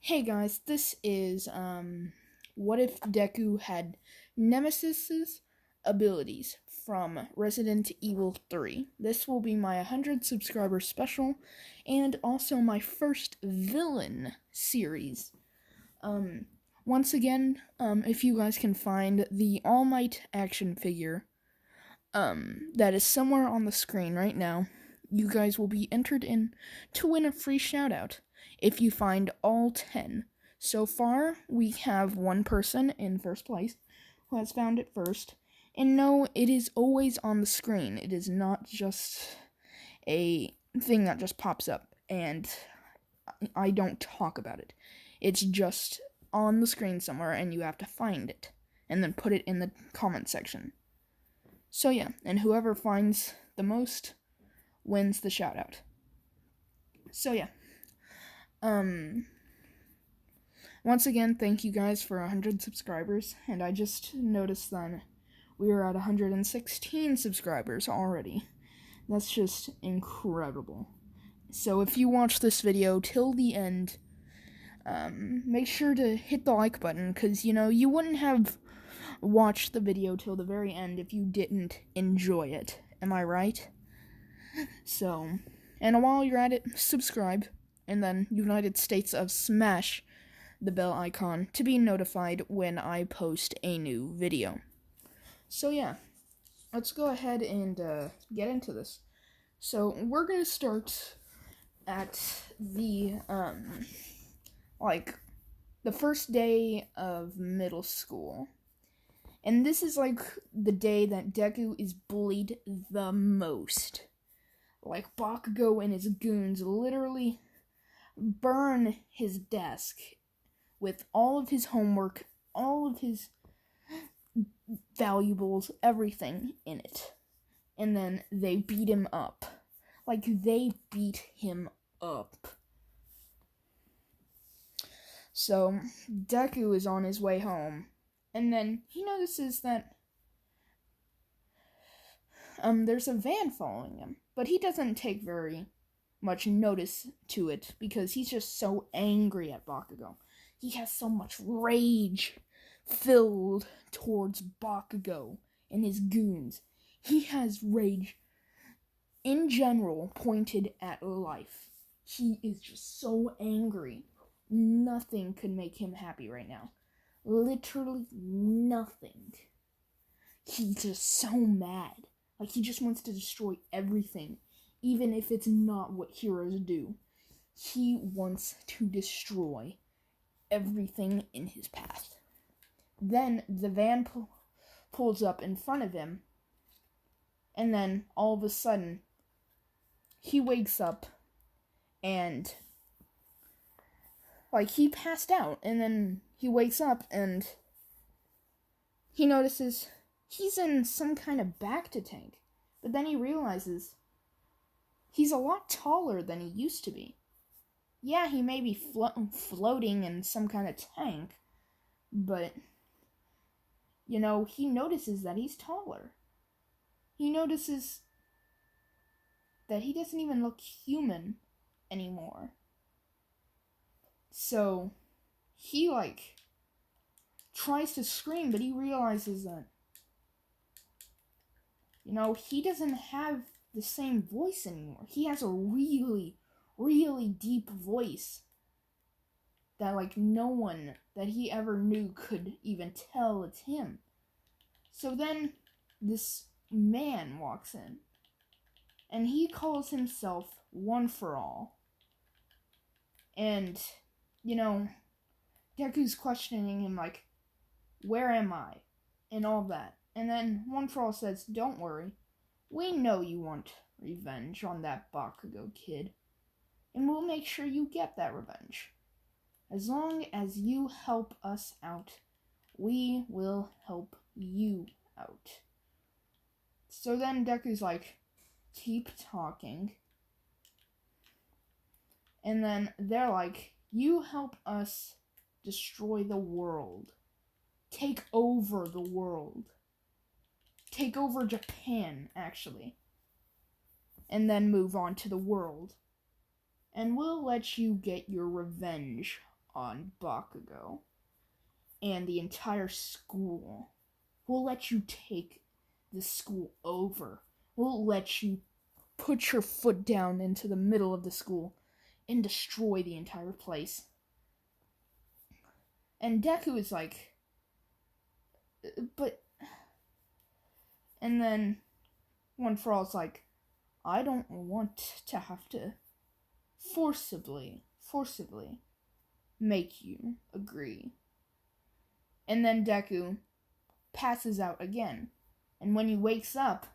Hey guys, this is what if Deku had Nemesis's abilities from Resident Evil 3. This will be my 100 subscriber special and also my first Villan series. Once again, if you guys can find the All Might action figure that is somewhere on the screen right now, you guys will be entered in to win a free shout out if you find all 10. So far, we have one person in first place who has found it first. And no, it is always on the screen. It is not just a thing that just pops up and I don't talk about it. It's just on the screen somewhere and you have to find it and then put it in the comment section. So yeah, and whoever finds the most wins the shout out. So yeah. Once again, thank you guys for 100 subscribers, and I just noticed that we are at 116 subscribers already. That's just incredible. So if you watch this video till the end, make sure to hit the like button, because, you wouldn't have watched the video till the very end if you didn't enjoy it. Am I right? So, and while you're at it, subscribe, and then United States of smash the bell icon to be notified when I post a new video. So yeah, let's go ahead and get into this. So we're gonna start at the the first day of middle school. And this is the day that Deku is bullied the most. Bakugo and his goons literally burn his desk with all of his homework, all of his valuables, everything in it. And then they beat him up. They beat him up. So, Deku is on his way home, and then he notices that there's a van following him, but he doesn't take very much notice to it because he's just so angry at Bakugo. He has so much rage filled towards Bakugo and his goons. He has rage in general pointed at life. He is just so angry. Nothing could make him happy right now. Literally nothing. He's just so mad. He just wants to destroy everything, even if it's not what heroes do. He wants to destroy everything in his path. Then the van pulls up in front of him, and then all of a sudden, he wakes up, and he passed out, and then he wakes up, and he notices he's in some kind of Bacta tank, but then he realizes he's a lot taller than he used to be. Yeah, he may be floating in some kind of tank, but, he notices that he's taller. He notices that he doesn't even look human anymore. So, he, tries to scream, but he realizes that, he doesn't have the same voice anymore. He has a really, really deep voice that no one that he ever knew could even tell it's him. So then this man walks in, and he calls himself One for All. And, Deku's questioning him where am I? And all that. And then One for All says, don't worry, we know you want revenge on that Bakugo kid. And we'll make sure you get that revenge. As long as you help us out, we will help you out. So then Deku's keep talking. And then they're you help us destroy the world. Take over the world. Take over Japan, actually. And then move on to the world. And we'll let you get your revenge on Bakugo and the entire school. We'll let you take the school over. We'll let you put your foot down into the middle of the school and destroy the entire place. And Deku is like, but... And then One For All is like, I don't want to have to forcibly make you agree. And then Deku passes out again. And when he wakes up,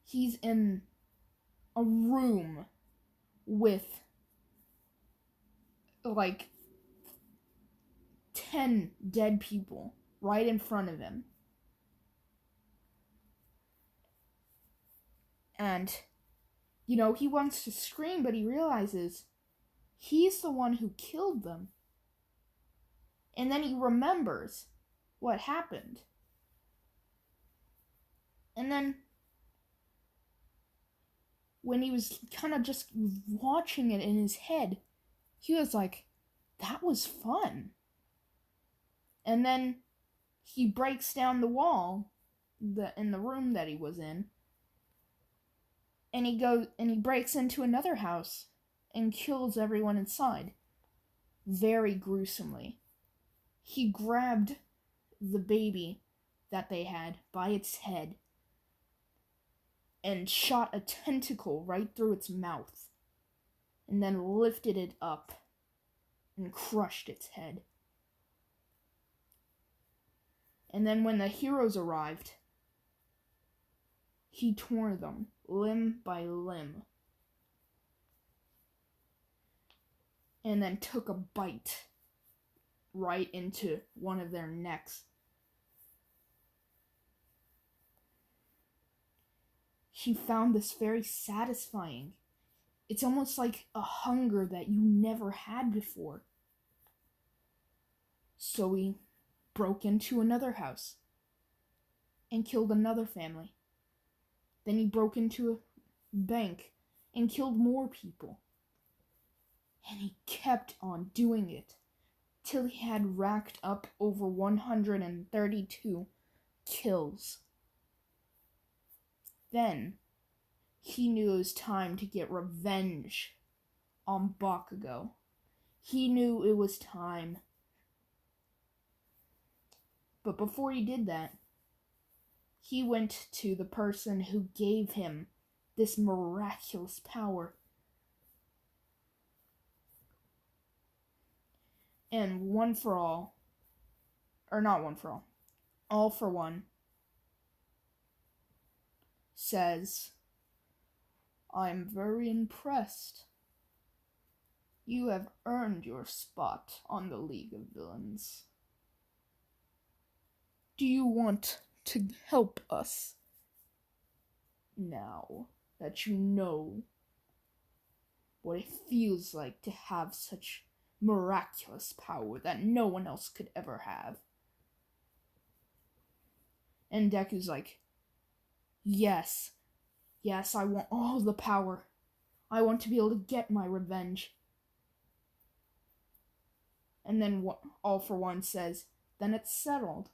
he's in a room with like 10 dead people right in front of him. And, you know, he wants to scream, but he realizes he's the one who killed them. And then he remembers what happened. And then when he was kind of just watching it in his head, he was like, that was fun. And then he breaks down the wall in the room that he was in. And he breaks into another house and kills everyone inside. Very gruesomely. He grabbed the baby that they had by its head and shot a tentacle right through its mouth, and then lifted it up and crushed its head. And then when the heroes arrived, he tore them limb by limb, and then took a bite right into one of their necks. He found this very satisfying. It's almost like a hunger that you never had before. So he broke into another house and killed another family. Then he broke into a bank and killed more people. And he kept on doing it till he had racked up over 132 kills. Then he knew it was time to get revenge on Bakugo. He knew it was time. But before he did that, he went to the person who gave him this miraculous power. And All For One, says, I'm very impressed. You have earned your spot on the League of Villains. Do you want to help us? Now that you know what it feels like to have such miraculous power that no one else could ever have. And Deku's like, yes, I want all the power. I want to be able to get my revenge. And then All For One says, then it's settled.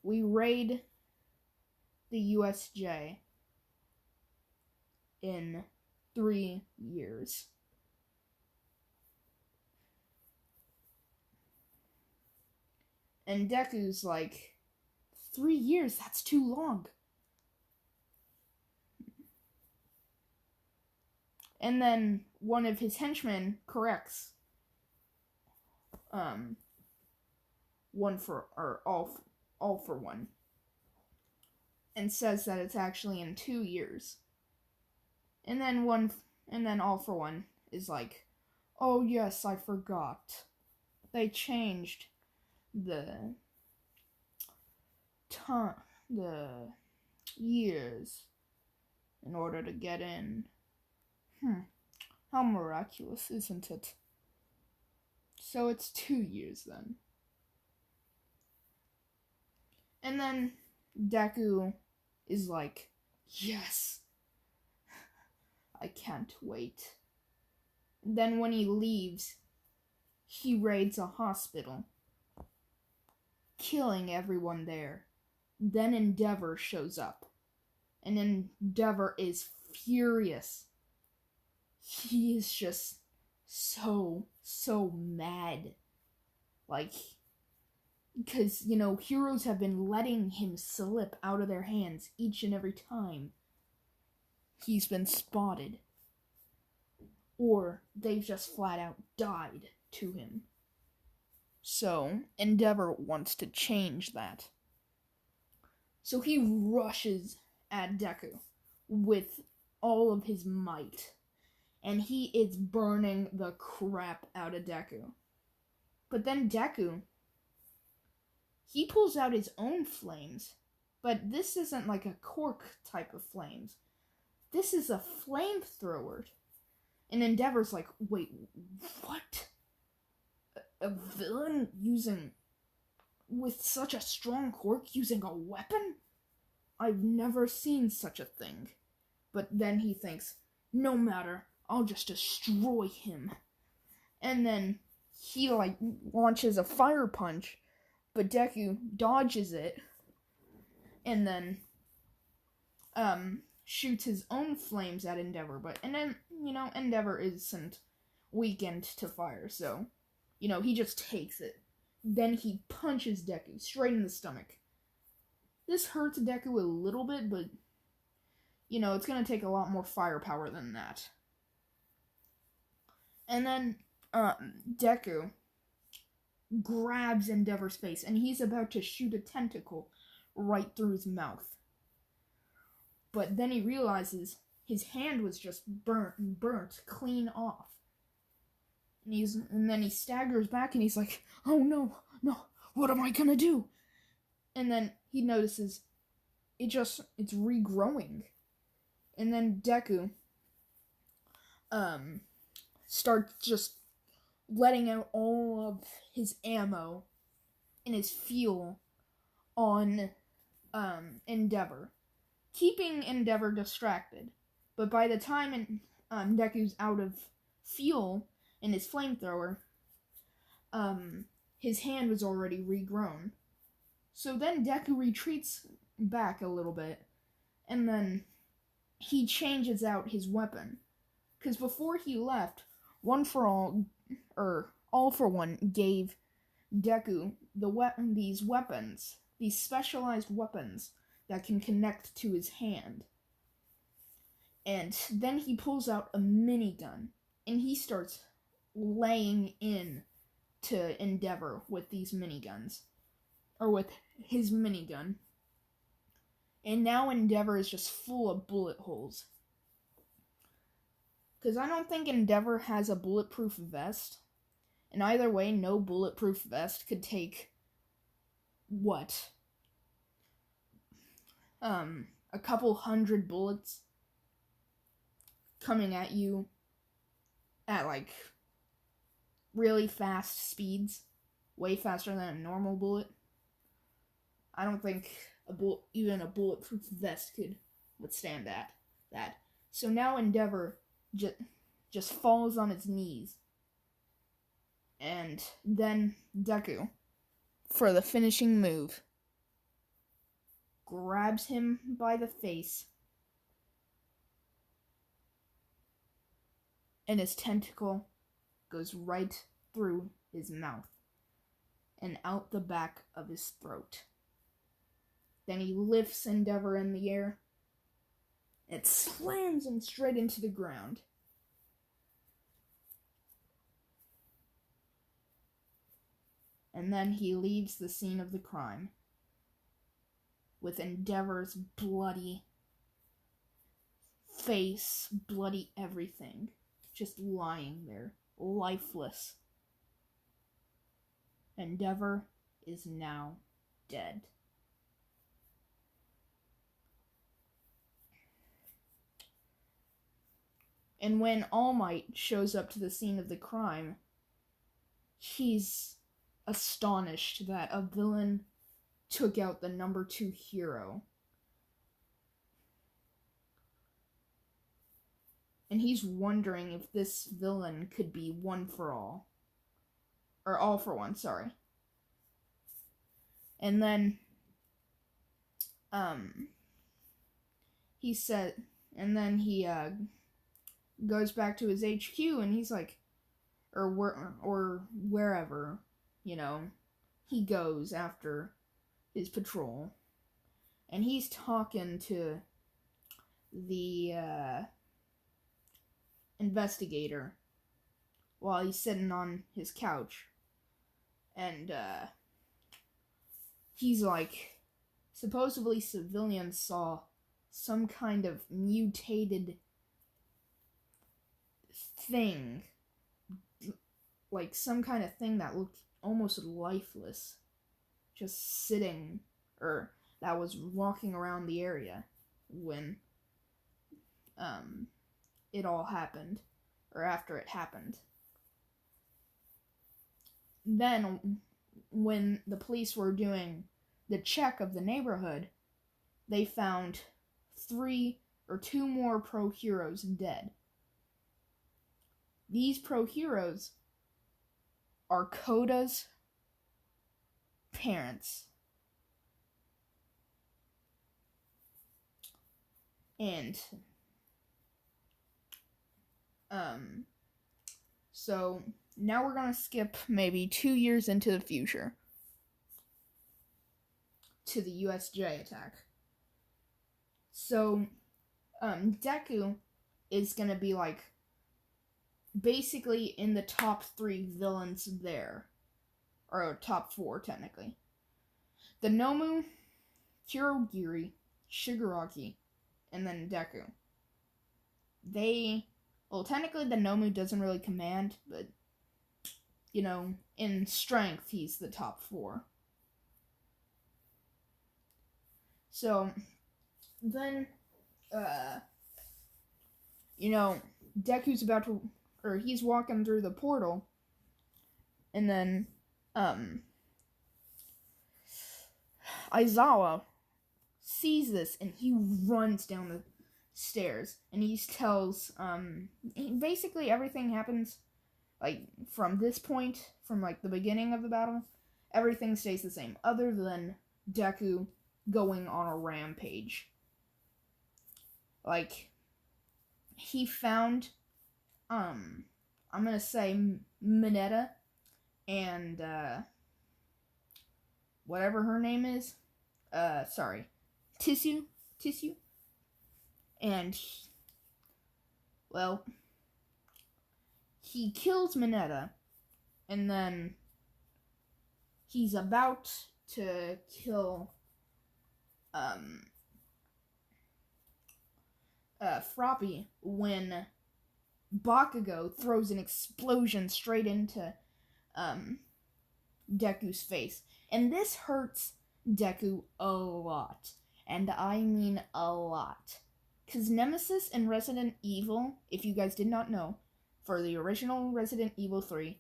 We raid the USJ in 3 years. And Deku's like, 3 years, that's too long. And then one of his henchmen corrects All For One, and says that it's actually in 2 years. And then All For One is like, oh yes, I forgot. They changed the years in order to get in. How miraculous, isn't it? So it's 2 years then. And then Deku is like, yes, I can't wait then when he leaves, he raids a hospital, killing everyone there. Then Endeavor shows up, and Endeavor is furious. He is just so mad. Like, because, heroes have been letting him slip out of their hands each and every time he's been spotted. Or they've just flat out died to him. So, Endeavor wants to change that. So he rushes at Deku with all of his might. And he is burning the crap out of Deku. But then Deku, he pulls out his own flames. But this isn't like a cork type of flames. This is a flamethrower. And Endeavor's like, wait, what? A villain with such a strong quirk using a weapon? I've never seen such a thing. But then he thinks, no matter, I'll just destroy him. And then he launches a fire punch, but Deku dodges it. And then shoots his own flames at Endeavor, and then, Endeavor isn't weakened to fire, so, he just takes it. Then he punches Deku straight in the stomach. This hurts Deku a little bit, but, it's gonna take a lot more firepower than that. And then, Deku grabs Endeavor's face, and he's about to shoot a tentacle right through his mouth. But then he realizes his hand was just burnt clean off. And then he staggers back and he's like, oh no, what am I gonna do? And then he notices it's regrowing. And then Deku starts just letting out all of his ammo and his fuel on Endeavor, keeping Endeavor distracted. But by the time Deku's out of fuel in his flamethrower, his hand was already regrown. So then Deku retreats back a little bit, and then he changes out his weapon. Because before he left, All for One gave Deku these specialized weapons that can connect to his hand. And then he pulls out a minigun, and he starts laying in to Endeavor with these miniguns, or with his minigun. And now Endeavor is just full of bullet holes. Because I don't think Endeavor has a bulletproof vest. And either way, no bulletproof vest could take, a couple hundred bullets coming at you at, really fast speeds. Way faster than a normal bullet. I don't think even a bulletproof vest could withstand that. So now Endeavor just falls on his knees. And then Deku, for the finishing move, grabs him by the face, and his tentacle goes right through his mouth and out the back of his throat. Then he lifts Endeavor in the air. It slams him straight into the ground. And then he leaves the scene of the crime with Endeavor's bloody face, bloody everything, just lying there, lifeless. Endeavor is now dead. And when All Might shows up to the scene of the crime, he's astonished that a villain took out the number 2 hero. and he's wondering if this villain could be one for all. Or all for one, sorry. And then, he said, and then he, goes back to his HQ, and he's like, or wherever, he goes after his patrol. And he's talking to the, investigator while he's sitting on his couch. And, he's like, supposedly civilians saw some kind of mutated thing, like some kind of thing that looked almost lifeless, just sitting, or that was walking around the area when it all happened, or after it happened. Then, when the police were doing the check of the neighborhood, they found 2 more pro-heroes dead. These pro-heroes are Koda's parents. And, so now we're gonna skip maybe 2 years into the future to the USJ attack. So, Deku is gonna be like basically in the top 3 villains there, or top 4 technically. The Nomu, Kurogiri, Shigaraki, and then Deku. Technically the Nomu doesn't really command, but, in strength, he's the top 4. So, then, Deku's about to, or he's walking through the portal, and then, Aizawa sees this, and he runs down the stairs, and he tells, basically everything happens, like, from this point, from, like, the beginning of the battle, everything stays the same, other than Deku going on a rampage. Like, he found, I'm gonna say Mineta, and, whatever her name is, Tissue, and, he kills Mineta, and then he's about to kill, Froppy when Bakugo throws an explosion straight into, Deku's face. And this hurts Deku a lot. And I mean a lot. Because Nemesis in Resident Evil, if you guys did not know, for the original Resident Evil 3,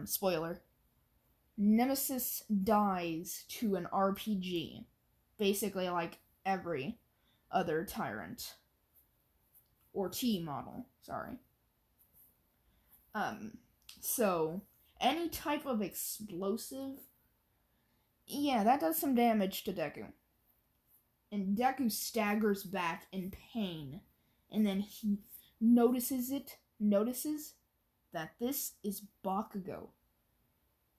spoiler, Nemesis dies to an RPG. Basically like every other tyrant. Or T model, sorry. So, any type of explosive, yeah, that does some damage to Deku. And Deku staggers back in pain, and then he notices that this is Bakugo.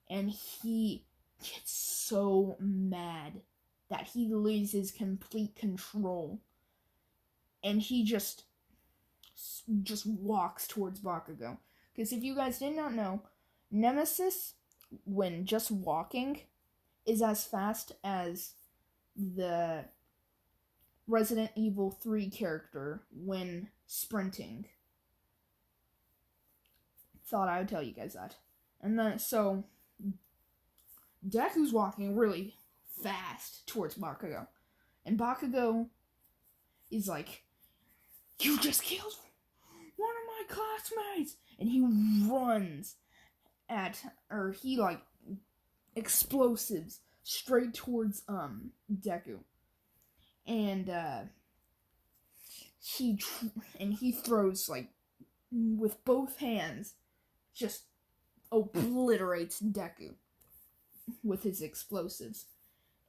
And he gets so mad that he loses complete control. And he just walks towards Bakugo. Because if you guys did not know, Nemesis, when just walking, is as fast as the Resident Evil 3 character when sprinting. Thought I would tell you guys that. And then, so, Deku's walking really fast towards Bakugo. And Bakugo is like, "You just killed one of my classmates!" And he runs he like explosives straight towards Deku. And he throws, like, with both hands, just obliterates Deku with his explosives.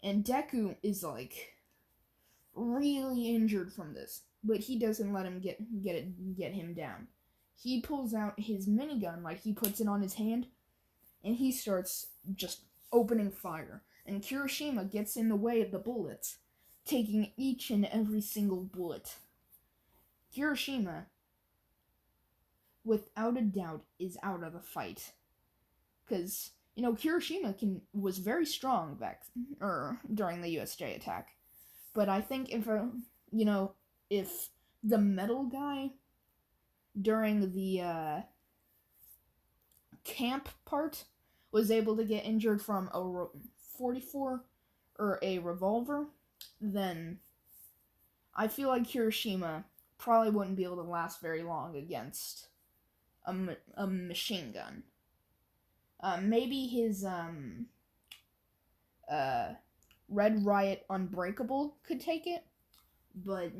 And Deku is, like, really injured from this, but he doesn't let him get him down. He pulls out his minigun, like, he puts it on his hand, and he starts just opening fire. And Kirishima gets in the way of the bullets, taking each and every single bullet. Kirishima, without a doubt, is out of the fight. Because, Kirishima was very strong during the USJ attack. But I think if the metal guy during the camp part was able to get injured from a 44 or a revolver, then I feel like Kirishima probably wouldn't be able to last very long against a machine gun. Maybe his Red Riot Unbreakable could take it, but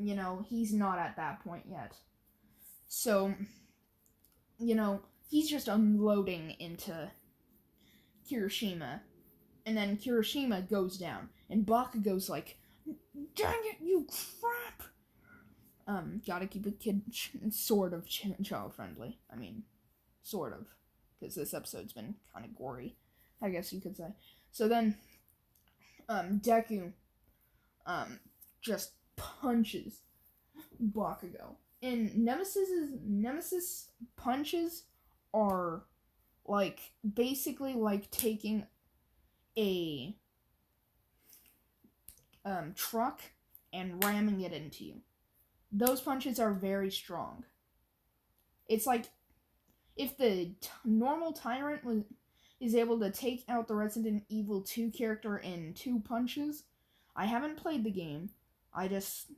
he's not at that point yet. So he's just unloading into Kirishima, and then Kirishima goes down, and Bakugo's like, "Dang it, you crap!" Gotta keep a kid sort of child friendly. I mean, sort of, because this episode's been kind of gory, I guess you could say. So then, Deku, just punches Bakugo. And Nemesis punches are, like, basically like taking a truck and ramming it into you. Those punches are very strong. It's like if the normal Tyrant is able to take out the Resident Evil 2 character in 2 punches. I haven't played the game. I just,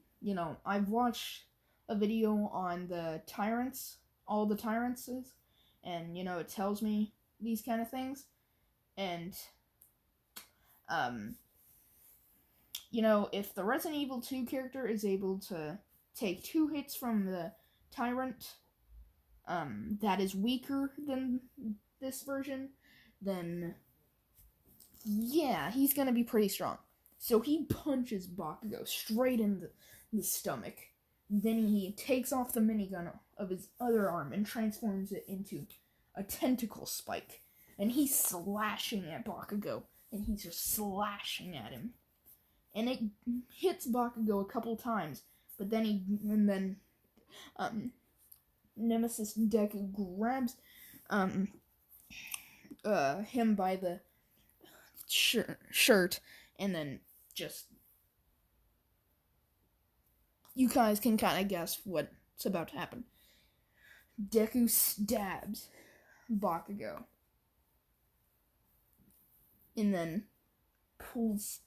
I've watched a video on the Tyrants, all the Tyrants, and, it tells me these kind of things. And, if the Resident Evil 2 character is able to take 2 hits from the Tyrant, that is weaker than this version, then, yeah, he's gonna be pretty strong. So he punches Bakugo straight in the stomach. Then he takes off the minigun of his other arm and transforms it into a tentacle spike. And he's slashing at Bakugo. And he's just slashing at him. And it hits Bakugo a couple times. But then Nemesis Deku grabs him by the shirt, and then just, you guys can kind of guess what's about to happen. Deku stabs Bakugo, and then pulls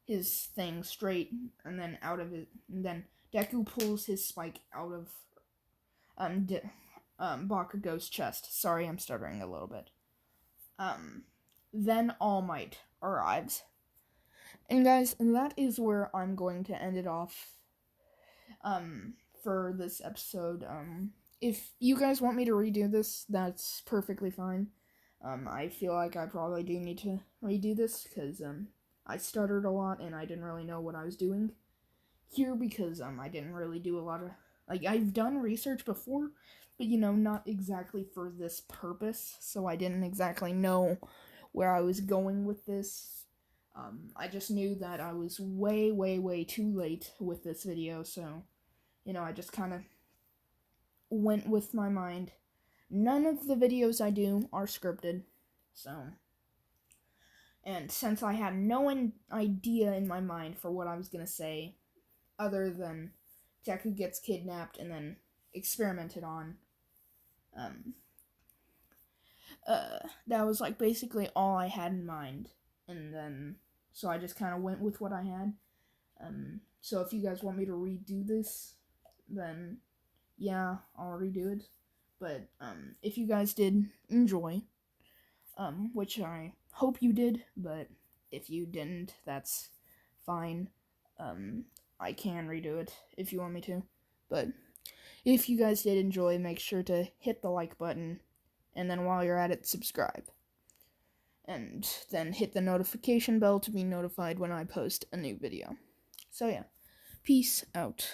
his thing straight, and then out of it, and then Deku pulls his spike out of Bakugo's chest. Sorry, I'm stuttering a little bit. Then All Might arrives. And guys, that is where I'm going to end it off for this episode. If you guys want me to redo this, that's perfectly fine. I feel like I probably do need to redo this, because I stuttered a lot, and I didn't really know what I was doing here, because I didn't really do a lot of, I've done research before, but not exactly for this purpose, so I didn't exactly know where I was going with this. I just knew that I was way, way, way too late with this video, so, I just kind of went with my mind. None of the videos I do are scripted, so, and since I had no idea in my mind for what I was gonna say, other than Deku gets kidnapped and then experimented on, that was, basically all I had in mind, and then, so I just kind of went with what I had. So if you guys want me to redo this, then, yeah, I'll redo it. But, if you guys did enjoy, which I hope you did, but if you didn't, that's fine. I can redo it if you want me to. But if you guys did enjoy, make sure to hit the like button, and then while you're at it, subscribe. And then hit the notification bell to be notified when I post a new video. So yeah, peace out.